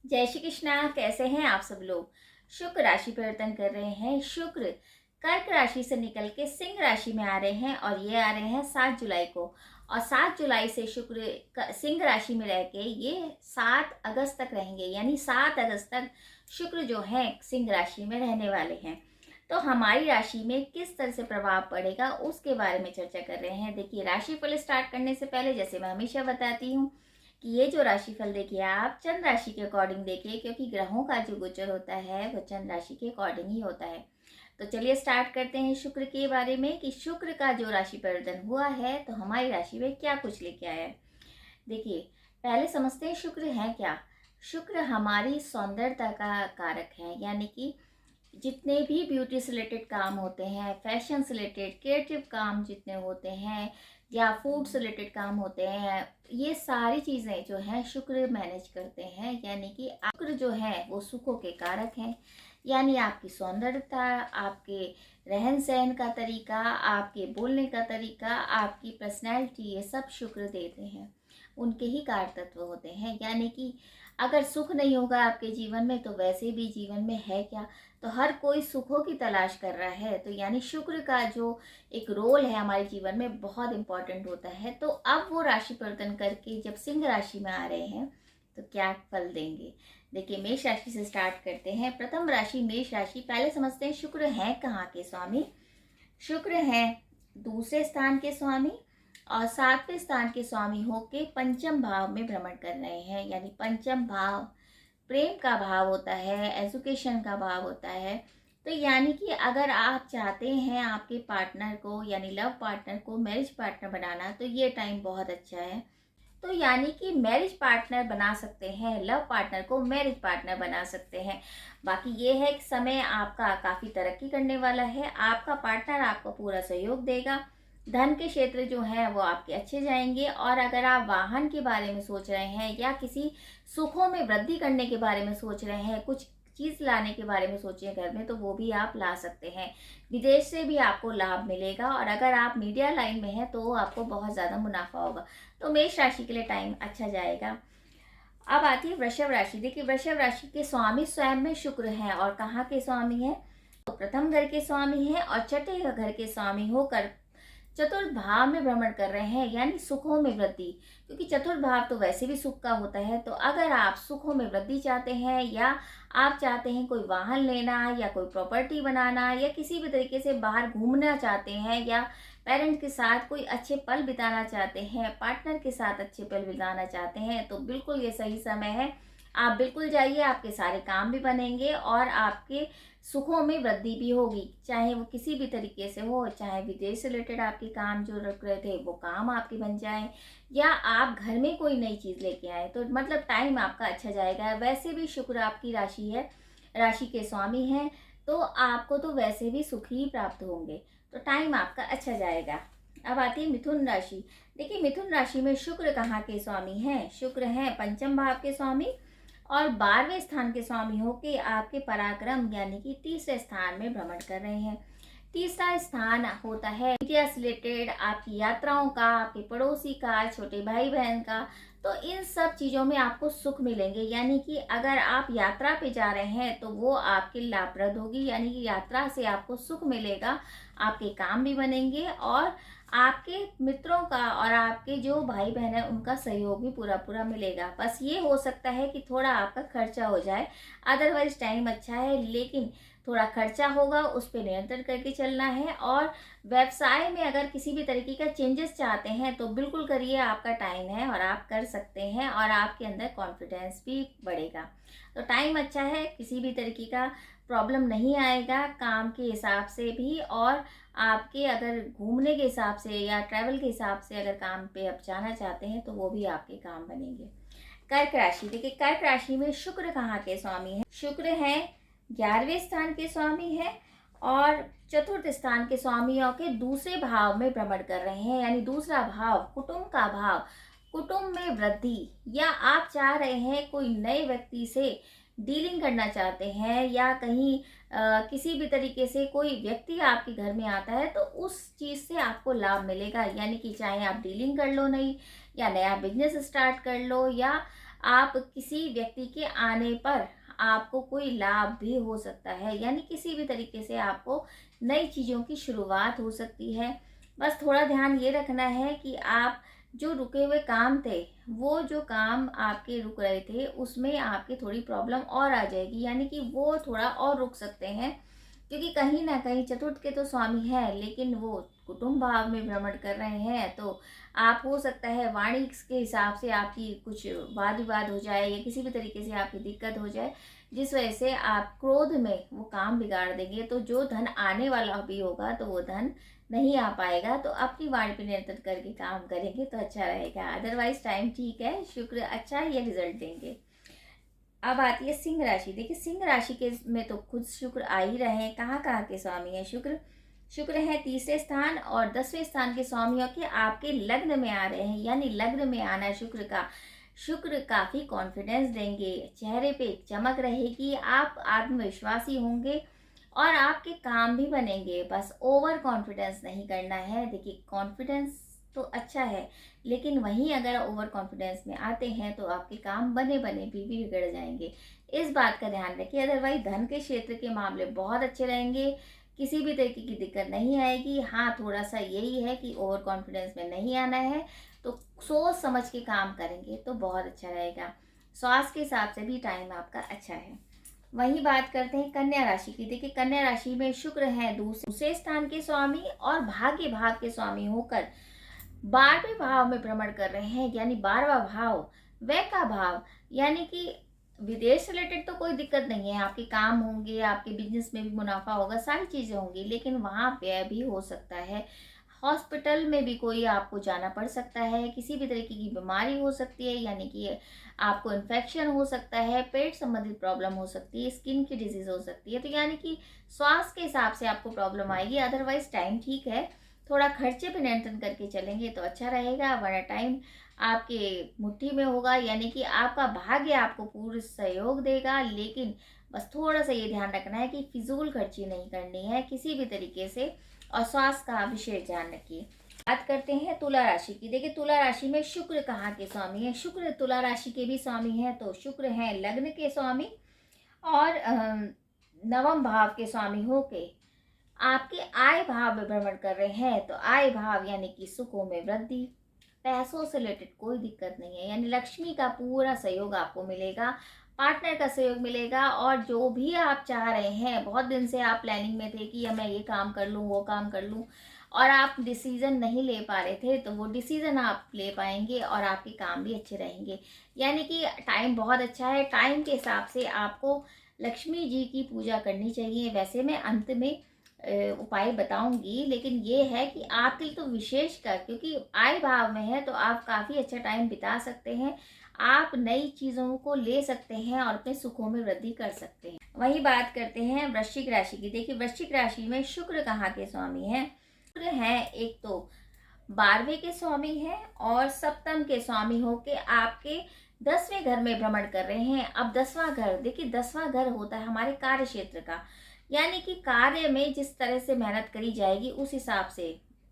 जय श्री कृष्णा। कैसे हैं आप सब लोग। शुक्र राशि परिवर्तन कर रहे हैं। शुक्र कर्क राशि से निकल के सिंह राशि में आ रहे हैं और ये आ रहे हैं 7 जुलाई को। और 7 जुलाई से शुक्र सिंह राशि में रह के ये 7 अगस्त तक रहेंगे, यानी 7 अगस्त तक शुक्र जो है सिंह राशि में रहने वाले हैं। तो हमारी राशि में किस तरह से प्रभाव पड़ेगा उसके बारे में चर्चा कर रहे हैं। देखिए, राशिफल स्टार्ट करने से पहले जैसे मैं हमेशा बताती हूँ कि ये जो राशिफल देखिए आप चंद्र राशि के अकॉर्डिंग देखिए, क्योंकि ग्रहों का जो गोचर होता है वो चंद्र राशि के अकॉर्डिंग ही होता है। तो चलिए स्टार्ट करते हैं शुक्र के बारे में कि शुक्र का जो राशि परिवर्तन हुआ है तो हमारी राशि में क्या कुछ लेके आया है। देखिए, पहले समझते हैं शुक्र है क्या। शुक्र हमारी सौंदर्यता का कारक है, यानी कि जितने भी ब्यूटी से रिलेटेड काम होते हैं, फैशन से रिलेटेड क्रिएटिव काम जितने होते हैं या फूड से रिलेटेड काम होते हैं, ये सारी चीज़ें जो हैं शुक्र मैनेज करते हैं। यानी कि शुक्र जो है वो सुखों के कारक हैं। यानी आपकी सौंदर्यता, आपके रहन सहन का तरीका, आपके बोलने का तरीका, आपकी पर्सनैलिटी, ये सब शुक्र देते हैं। उनके ही कार तत्व होते हैं। यानी कि अगर सुख नहीं होगा आपके जीवन में तो वैसे भी जीवन में है क्या। तो हर कोई सुखों की तलाश कर रहा है, तो यानी शुक्र का जो एक रोल है हमारे जीवन में बहुत इंपॉर्टेंट होता है। तो अब वो राशि परिवर्तन करके जब सिंह राशि में आ रहे हैं तो क्या फल देंगे। देखिए, मेष राशि से स्टार्ट करते हैं। प्रथम राशि मेष राशि। पहले समझते हैं शुक्र है कहाँ के स्वामी। शुक्र है दूसरे स्थान के स्वामी और 7वें स्थान के स्वामी होके पंचम भाव में भ्रमण कर रहे हैं। यानी पंचम भाव प्रेम का भाव होता है, एजुकेशन का भाव होता है। तो यानी कि अगर आप चाहते हैं आपके पार्टनर को, यानी लव पार्टनर को मैरिज पार्टनर बनाना, तो ये टाइम बहुत अच्छा है। तो यानी कि मैरिज पार्टनर बना सकते हैं, लव पार्टनर को मैरिज पार्टनर बना सकते हैं। बाकी ये है कि समय आपका काफ़ी तरक्की करने वाला है। आपका पार्टनर आपको पूरा सहयोग देगा। धन के क्षेत्र जो हैं वो आपके अच्छे जाएंगे। और अगर आप वाहन के बारे में सोच रहे हैं या किसी सुखों में वृद्धि करने के बारे में सोच रहे हैं, कुछ चीज़ लाने के बारे में सोचिए घर में, तो वो भी आप ला सकते हैं। विदेश से भी आपको लाभ मिलेगा। और अगर आप मीडिया लाइन में हैं तो आपको बहुत ज़्यादा मुनाफा होगा। तो मेष राशि के लिए टाइम अच्छा जाएगा। अब आती है वृषभ राशि। देखिए, वृषभ राशि के स्वामी स्वयं में शुक्र हैं। और कहाँ के स्वामी हैं तो प्रथम घर के स्वामी हैं और छठे घर के स्वामी होकर चतुर्थ भाव में भ्रमण कर रहे हैं, यानी सुखों में वृद्धि। क्योंकि चतुर्थ भाव तो वैसे भी सुख का होता है। तो अगर आप सुखों में वृद्धि चाहते हैं या आप चाहते हैं कोई वाहन लेना या कोई प्रॉपर्टी बनाना या किसी भी तरीके से बाहर घूमना चाहते हैं या पेरेंट के साथ कोई अच्छे पल बिताना चाहते हैं, पार्टनर के साथ अच्छे पल बिताना चाहते हैं, तो बिल्कुल ये सही समय है। आप बिल्कुल जाइए, आपके सारे काम भी बनेंगे और आपके सुखों में वृद्धि भी होगी। चाहे वो किसी भी तरीके से हो, चाहे विदेश से रिलेटेड आपके काम जो रुक रहे थे वो काम आपके बन जाए या आप घर में कोई नई चीज़ लेके आए, तो मतलब टाइम आपका अच्छा जाएगा। वैसे भी शुक्र आपकी राशि है, राशि के स्वामी हैं, तो आपको तो वैसे भी सुख ही प्राप्त होंगे। तो टाइम आपका अच्छा जाएगा। अब आती है मिथुन राशि। देखिए, मिथुन राशि में शुक्र कहाँ के स्वामी हैं। शुक्र हैं पंचम भाव के स्वामी और 12वें स्थान के स्वामी होके आपके पराक्रम यानी कि तीसरे स्थान में भ्रमण कर रहे हैं। तीसरा स्थान होता है मीडिया से रिलेटेड, आपकी यात्राओं का, आपके पड़ोसी का, छोटे भाई बहन का। तो इन सब चीज़ों में आपको सुख मिलेंगे। यानी कि अगर आप यात्रा पे जा रहे हैं तो वो आपके लाभप्रद होगी। यानी कि यात्रा से आपको सुख मिलेगा, आपके काम भी बनेंगे और आपके मित्रों का और आपके जो भाई बहन है उनका सहयोग भी पूरा पूरा मिलेगा। बस ये हो सकता है कि थोड़ा आपका खर्चा हो जाए, अदरवाइज टाइम अच्छा है, लेकिन थोड़ा खर्चा होगा, उस पर नियंत्रण करके चलना है। और व्यवसाय में अगर किसी भी तरीके का चेंजेस चाहते हैं तो बिल्कुल करिए, आपका टाइम है और आप कर सकते हैं और आपके अंदर कॉन्फिडेंस भी बढ़ेगा। तो टाइम अच्छा है, किसी भी तरीके का प्रॉब्लम नहीं आएगा काम के हिसाब से भी। और आपके अगर घूमने के हिसाब से या ट्रैवल के हिसाब से अगर काम पे आप जाना चाहते हैं तो वो भी आपके काम बनेंगे। कर्क राशि। देखिए, कर्क राशि में शुक्र कहाँ के स्वामी हैं। शुक्र हैं 11वें स्थान के स्वामी हैं और चतुर्थ स्थान के स्वामियों के दूसरे भाव में भ्रमण कर रहे हैं। यानी दूसरा भाव कुटुंब का भाव, कुटुंब में वृद्धि, या आप चाह रहे हैं कोई नए व्यक्ति से डीलिंग करना चाहते हैं या कहीं किसी भी तरीके से कोई व्यक्ति आपके घर में आता है तो उस चीज़ से आपको लाभ मिलेगा। यानी कि चाहे आप डीलिंग कर लो नई, या नया बिजनेस स्टार्ट कर लो, या आप किसी व्यक्ति के आने पर आपको कोई लाभ भी हो सकता है, यानी किसी भी तरीके से आपको नई चीज़ों की शुरुआत हो सकती है। बस थोड़ा ध्यान ये रखना है कि आप जो रुके हुए काम थे, वो जो काम आपके रुक रहे थे, उसमें आपकी थोड़ी प्रॉब्लम और आ जाएगी, यानी कि वो थोड़ा और रुक सकते हैं। क्योंकि कहीं न कहीं चतुर्थ के तो स्वामी हैं, लेकिन वो कुटुंब भाव में भ्रमण कर रहे हैं, तो आप हो सकता है वाणी के हिसाब से आपकी कुछ वाद-विवाद हो जाए या किसी भी तरीके से आपकी दिक्कत हो जाए, जिस वजह से आप क्रोध में वो काम बिगाड़ देंगे। तो जो धन आने वाला भी होगा, तो वो धन नहीं आ पाएगा। तो अपनी वाणी पे नियंत्रण करके काम करेंगे तो अच्छा रहेगा। अदरवाइज़ टाइम ठीक है, शुक्र अच्छा ये रिज़ल्ट देंगे। अब आती है सिंह राशि। देखिए सिंह राशि के में तो खुद शुक्र आ ही रहे हैं। कहाँ के स्वामी हैं शुक्र? शुक्र है तीसरे स्थान और 10वें स्थान के स्वामी होके आपके लग्न में आ रहे हैं, यानी लग्न में आना शुक्र का। शुक्र काफ़ी कॉन्फिडेंस देंगे, चेहरे पे एक चमक रहेगी, आप आत्मविश्वासी होंगे और आपके काम भी बनेंगे। बस ओवर कॉन्फिडेंस नहीं करना है। देखिए कॉन्फिडेंस तो अच्छा है, लेकिन वहीं अगर ओवर कॉन्फिडेंस में आते हैं तो आपके काम बने बने भी बिगड़ जाएंगे। इस बात का ध्यान रखिए। अदरवाइज धन के क्षेत्र के मामले बहुत अच्छे रहेंगे, किसी भी तरीके की दिक्कत नहीं आएगी। हाँ, थोड़ा सा यही है कि ओवर कॉन्फिडेंस में नहीं आना है, तो सोच समझ के काम करेंगे तो बहुत अच्छा रहेगा। स्वास्थ्य के हिसाब से भी टाइम आपका अच्छा है। वही बात करते हैं कन्या राशि की। देखिए कन्या राशि में शुक्र है दूसरे स्थान के स्वामी और भाग्य भाव के स्वामी होकर 12वें भाव में भ्रमण कर रहे हैं, यानी 12वां भाव व्यय का भाव, यानी कि विदेश से रिलेटेड तो कोई दिक्कत नहीं है। आपके काम होंगे, आपके बिजनेस में भी मुनाफा होगा, सारी चीज़ें होंगी, लेकिन वहाँ व्यय भी हो सकता है। हॉस्पिटल में भी कोई आपको जाना पड़ सकता है, किसी भी तरीके की बीमारी हो सकती है, यानी कि आपको इन्फेक्शन हो सकता है, पेट संबंधित प्रॉब्लम हो सकती है, स्किन की डिजीज़ हो सकती है। तो यानी कि स्वास्थ्य के हिसाब से आपको प्रॉब्लम आएगी। अदरवाइज टाइम ठीक है, थोड़ा खर्चे पे नियंत्रण करके चलेंगे तो अच्छा रहेगा, वरना टाइम आपके मुट्ठी में होगा, यानी कि आपका भाग्य आपको पूर्ण सहयोग देगा। लेकिन बस थोड़ा सा ये ध्यान रखना है कि फिजूल खर्ची नहीं करनी है किसी भी तरीके से, और स्वास्थ्य का विशेष ध्यान रखिए। बात करते हैं तुला राशि की। देखिए तुला राशि में शुक्र कहाँ के स्वामी है? शुक्र तुला राशि के भी स्वामी हैं, तो शुक्र हैं लग्न के स्वामी और नवम भाव के स्वामी होके आपके आय भाव में भ्रमण कर रहे हैं। तो आय भाव यानी कि सुखों में वृद्धि, पैसों से रिलेटेड कोई दिक्कत नहीं है, यानी लक्ष्मी का पूरा सहयोग आपको मिलेगा, पार्टनर का सहयोग मिलेगा। और जो भी आप चाह रहे हैं, बहुत दिन से आप प्लानिंग में थे कि मैं ये काम कर लूँ, वो काम कर लूँ, और आप डिसीजन नहीं ले पा रहे थे, तो वो डिसीजन आप ले पाएंगे और आपके काम भी अच्छे रहेंगे। यानी कि टाइम बहुत अच्छा है। टाइम के हिसाब से आपको लक्ष्मी जी की पूजा करनी चाहिए। वैसे मैं अंत में उपाय बताऊंगी, लेकिन ये है कि आपके लिए तो विशेष कर, क्योंकि आय भाव में है, तो आप काफ़ी अच्छा टाइम बिता सकते हैं, आप नई चीज़ों को ले सकते हैं और अपने सुखों में वृद्धि कर सकते हैं। वही बात करते हैं वृश्चिक राशि की। देखिए वृश्चिक राशि में शुक्र कहाँ के स्वामी हैं? शुक्र हैं एक तो 12वें के स्वामी हैं और सप्तम के स्वामी होके आपके 10वें घर में भ्रमण कर रहे हैं। अब 10वां घर, देखिए 10वां घर होता है हमारे कार्य क्षेत्र का, यानी कि कार्य में जिस तरह से मेहनत करी जाएगी उस हिसाब से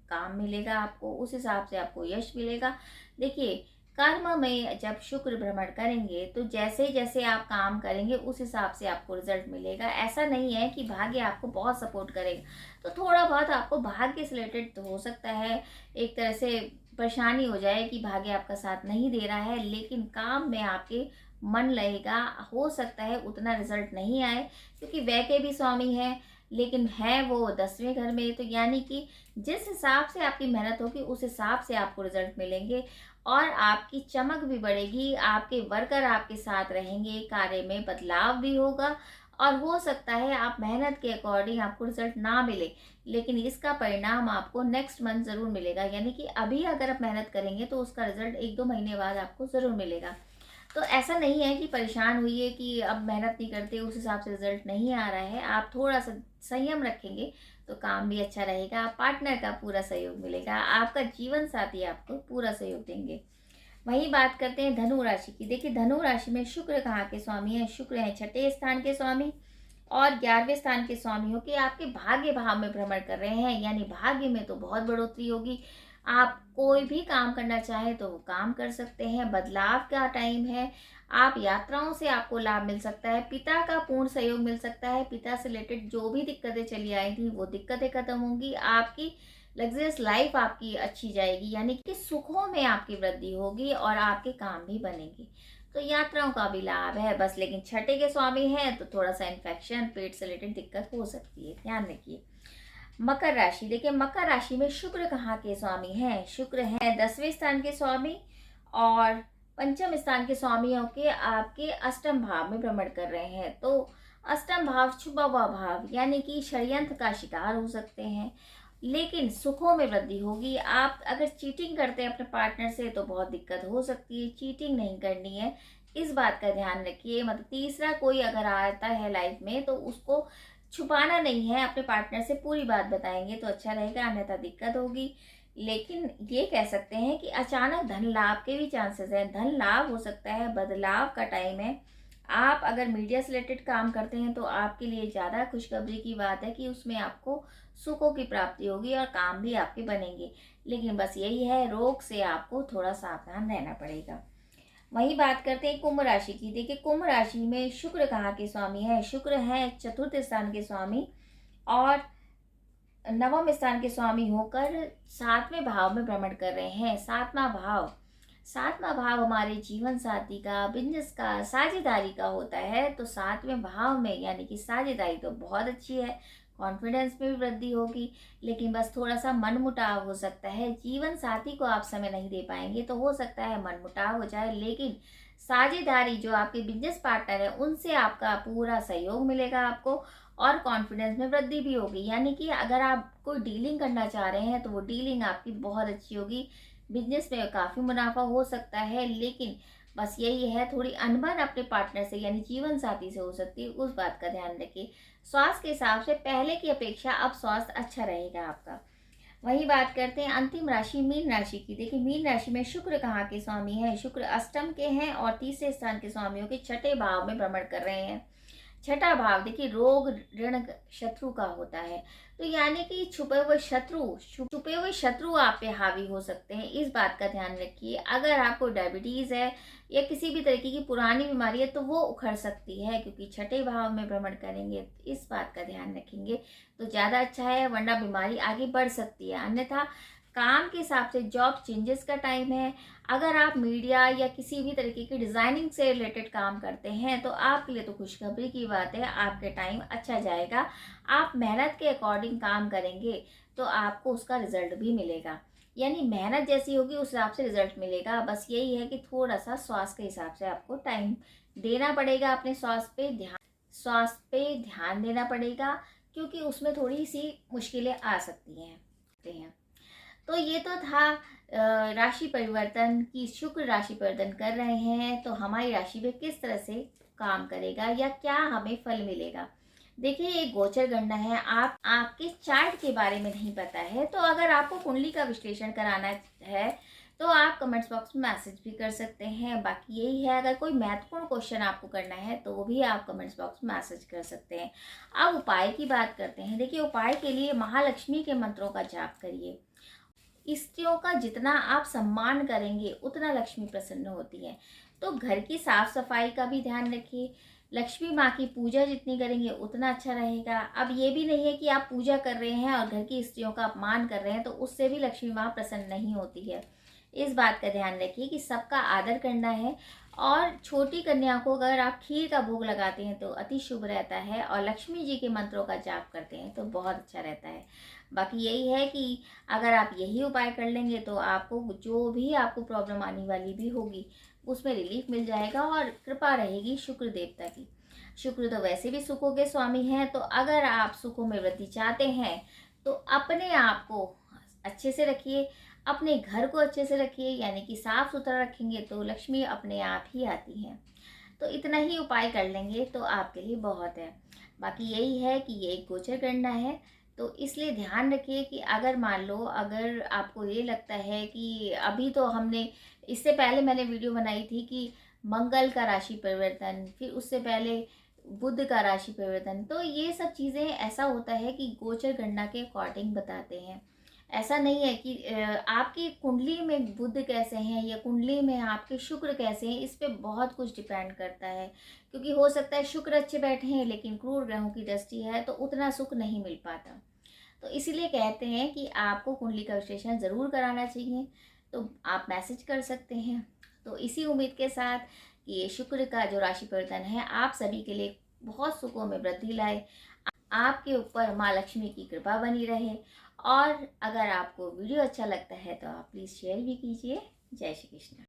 काम मिलेगा आपको, उस हिसाब से आपको यश मिलेगा। देखिए कर्म में जब शुक्र भ्रमण करेंगे तो जैसे जैसे आप काम करेंगे उस हिसाब से आपको रिजल्ट मिलेगा। ऐसा नहीं है कि भाग्य आपको बहुत सपोर्ट करेगा, तो थोड़ा बहुत आपको भाग्य से रिलेटेड तो हो सकता है, एक तरह से परेशानी हो जाए कि भाग्य आपका साथ नहीं दे रहा है, लेकिन काम में आपके मन लगेगा। हो सकता है उतना रिजल्ट नहीं आए, क्योंकि व्यय के भी स्वामी हैं, लेकिन है वो 10वें घर में, तो यानी कि जिस हिसाब से आपकी मेहनत होगी उस हिसाब से आपको रिजल्ट मिलेंगे और आपकी चमक भी बढ़ेगी, आपके वर्कर आपके साथ रहेंगे, कार्य में बदलाव भी होगा। और हो सकता है आप मेहनत के अकॉर्डिंग आपको रिजल्ट ना मिले, लेकिन इसका परिणाम आपको नेक्स्ट मंथ ज़रूर मिलेगा। यानी कि अभी अगर आप मेहनत करेंगे तो उसका रिजल्ट 1-2 महीने बाद आपको ज़रूर मिलेगा। तो ऐसा नहीं है कि परेशान हुई कि अब मेहनत नहीं करते उस हिसाब से रिजल्ट नहीं आ रहा है। आप थोड़ा सा संयम रखेंगे तो काम भी अच्छा रहेगा, पार्टनर का पूरा सहयोग मिलेगा, आपका जीवन साथी आपको पूरा सहयोग देंगे। वही बात करते हैं धनु राशि की। देखिए धनु राशि में शुक्र कहाँ के स्वामी हैं? शुक्र हैं 6ठे स्थान के स्वामी और 11वें स्थान के स्वामी हो कि आपके भाग्य भाव में भ्रमण कर रहे हैं, यानी भाग्य में तो बहुत बढ़ोतरी होगी। आप कोई भी काम करना चाहें तो वो काम कर सकते हैं, बदलाव का टाइम है, आप यात्राओं से आपको लाभ मिल सकता है, पिता का पूर्ण सहयोग मिल सकता है, पिता से रिलेटेड जो भी दिक्कतें चली आई थी वो दिक्कतें खत्म होंगी, आपकी लग्जरियस लाइफ आपकी अच्छी जाएगी, यानी कि सुखों में आपकी वृद्धि होगी और आपके काम भी बनेंगे। तो यात्राओं का भी लाभ है बस, लेकिन छठे के स्वामी हैं तो थोड़ा सा इन्फेक्शन, पेट से रिलेटेड दिक्कत हो सकती है, ध्यान रखिए। मकर राशि, देखिए मकर राशि में शुक्र कहाँ के स्वामी हैं? शुक्र हैं 10वें स्थान के स्वामी और पंचम स्थान के स्वामियों के आपके अष्टम भाव में भ्रमण कर रहे हैं। तो अष्टम भाव छुपा हुआ भाव, यानी कि षड्यंत्र का शिकार हो सकते हैं, लेकिन सुखों में वृद्धि होगी। आप अगर चीटिंग करते हैं अपने पार्टनर से तो बहुत दिक्कत हो सकती है, चीटिंग नहीं करनी है, इस बात का ध्यान रखिए। मतलब तीसरा कोई अगर आता है लाइफ में तो उसको छुपाना नहीं है, अपने पार्टनर से पूरी बात बताएंगे तो अच्छा रहेगा, अन्यथा दिक्कत होगी। लेकिन ये कह सकते हैं कि अचानक धन लाभ के भी चांसेस हैं, धन लाभ हो सकता है, बदलाव का टाइम है। आप अगर मीडिया से रिलेटेड काम करते हैं तो आपके लिए ज़्यादा खुशखबरी की बात है कि उसमें आपको सुखों की प्राप्ति होगी और काम भी आपके बनेंगे। लेकिन बस यही है, रोग से आपको थोड़ा सावधान रहना पड़ेगा। वही बात करते हैं कुंभ राशि की। देखिए कुंभ राशि में शुक्र कहाँ के स्वामी है? शुक्र है चतुर्थ स्थान के स्वामी और नवम स्थान के स्वामी होकर 7वें भाव में भ्रमण कर रहे हैं। सातवां भाव हमारे जीवन साथी का, बिजनेस का, साझेदारी का होता है। तो 7वें भाव में यानी कि साझेदारी तो बहुत अच्छी है, कॉन्फिडेंस में भी वृद्धि होगी, लेकिन बस थोड़ा सा मनमुटाव हो सकता है। जीवन साथी को आप समय नहीं दे पाएंगे तो हो सकता है मनमुटाव हो जाए, लेकिन साझेदारी जो आपके बिजनेस पार्टनर है उनसे आपका पूरा सहयोग मिलेगा आपको और कॉन्फिडेंस में वृद्धि भी होगी। यानी कि अगर आप कोई डीलिंग करना चाह रहे हैं तो वो डीलिंग आपकी बहुत अच्छी होगी, बिजनेस में काफ़ी मुनाफा हो सकता है। लेकिन बस यही है, थोड़ी अनबन अपने पार्टनर से यानी जीवन साथी से हो सकती है, उस बात का ध्यान रखिए। स्वास्थ्य के हिसाब से पहले की अपेक्षा अब स्वास्थ्य अच्छा रहेगा आपका। वही बात करते हैं अंतिम राशि मीन राशि की। देखिए मीन राशि में शुक्र कहाँ के स्वामी है? शुक्र अष्टम के हैं और तीसरे स्थान के स्वामियों के छठे भाव में भ्रमण कर रहे हैं। छठा भाव देखिए रोग ऋण शत्रु का होता है, तो यानी कि छुपे हुए शत्रु आप पे हावी हो सकते हैं, इस बात का ध्यान रखिए। अगर आपको डायबिटीज है या किसी भी तरीके की पुरानी बीमारी है तो वो उखड़ सकती है, क्योंकि छठे भाव में भ्रमण करेंगे, इस बात का ध्यान रखेंगे तो ज़्यादा अच्छा है, वरना बीमारी आगे बढ़ सकती है। अन्यथा काम के हिसाब से जॉब चेंजेस का टाइम है। अगर आप मीडिया या किसी भी तरीके की डिज़ाइनिंग से रिलेटेड काम करते हैं तो आपके लिए तो खुशखबरी की बात है, आपके टाइम अच्छा जाएगा। आप मेहनत के अकॉर्डिंग काम करेंगे तो आपको उसका रिजल्ट भी मिलेगा, यानी मेहनत जैसी होगी उस हिसाब से रिजल्ट मिलेगा। बस यही है कि थोड़ा सा स्वास्थ्य के हिसाब से आपको टाइम देना पड़ेगा, अपने स्वास्थ्य पे ध्यान देना पड़ेगा, क्योंकि उसमें थोड़ी सी मुश्किलें आ सकती हैं। तो ये तो था राशि परिवर्तन की, शुक्र राशि परिवर्तन कर रहे हैं तो हमारी राशि में किस तरह से काम करेगा या क्या हमें फल मिलेगा। देखिए ये गोचर गणना है, आप आपके चार्ट के बारे में नहीं पता है तो अगर आपको कुंडली का विश्लेषण कराना है तो आप कमेंट्स बॉक्स में मैसेज भी कर सकते हैं। बाकी यही है, अगर कोई महत्वपूर्ण क्वेश्चन आपको करना है तो वो भी आप कमेंट्स बॉक्स में मैसेज कर सकते हैं। अब उपाय की बात करते हैं। देखिए उपाय के लिए महालक्ष्मी के मंत्रों का जाप करिए। स्त्रियों का जितना आप सम्मान करेंगे उतना लक्ष्मी प्रसन्न होती है। तो घर की साफ सफाई का भी ध्यान रखिए, लक्ष्मी माँ की पूजा जितनी करेंगे उतना अच्छा रहेगा। अब ये भी नहीं है कि आप पूजा कर रहे हैं और घर की स्त्रियों का अपमान कर रहे हैं, तो उससे भी लक्ष्मी माँ प्रसन्न नहीं होती है। इस बात का ध्यान रखिए कि सबका आदर करना है। और छोटी कन्या को अगर आप खीर का भोग लगाते हैं तो अति शुभ रहता है, और लक्ष्मी जी के मंत्रों का जाप करते हैं तो बहुत अच्छा रहता है। बाकी यही है कि अगर आप यही उपाय कर लेंगे तो आपको जो भी आपको प्रॉब्लम आने वाली भी होगी उसमें रिलीफ मिल जाएगा और कृपा रहेगी शुक्र देवता की। शुक्र तो वैसे भी सुखों के स्वामी हैं, तो अगर आप सुखों में वृद्धि चाहते हैं तो अपने आप को अच्छे से रखिए, अपने घर को अच्छे से रखिए, यानी कि साफ सुथरा रखेंगे तो लक्ष्मी अपने आप ही आती है। तो इतना ही उपाय कर लेंगे तो आपके लिए बहुत है। बाकी यही है कि ये एक गोचर गणना है, तो इसलिए ध्यान रखिए कि अगर मान लो अगर आपको ये लगता है कि अभी तो हमने, इससे पहले मैंने वीडियो बनाई थी कि मंगल का राशि परिवर्तन, फिर उससे पहले बुध का राशि परिवर्तन, तो ये सब चीज़ें ऐसा होता है कि गोचर गणना के अकॉर्डिंग बताते हैं। ऐसा नहीं है कि आपकी कुंडली में बुध कैसे हैं या कुंडली में आपके शुक्र कैसे हैं, इस पे बहुत कुछ डिपेंड करता है। क्योंकि हो सकता है शुक्र अच्छे बैठे हैं लेकिन क्रूर ग्रहों की दृष्टि है तो उतना सुख नहीं मिल पाता। तो इसीलिए कहते हैं कि आपको कुंडली का विश्लेषण ज़रूर कराना चाहिए। तो आप मैसेज कर सकते हैं। तो इसी उम्मीद के साथ कि ये शुक्र का जो राशि परिवर्तन है आप सभी के लिए बहुत सुखों में वृद्धि लाए, आपके ऊपर माँ लक्ष्मी की कृपा बनी रहे। और अगर आपको वीडियो अच्छा लगता है तो आप प्लीज़ शेयर भी कीजिए। जय श्री कृष्ण।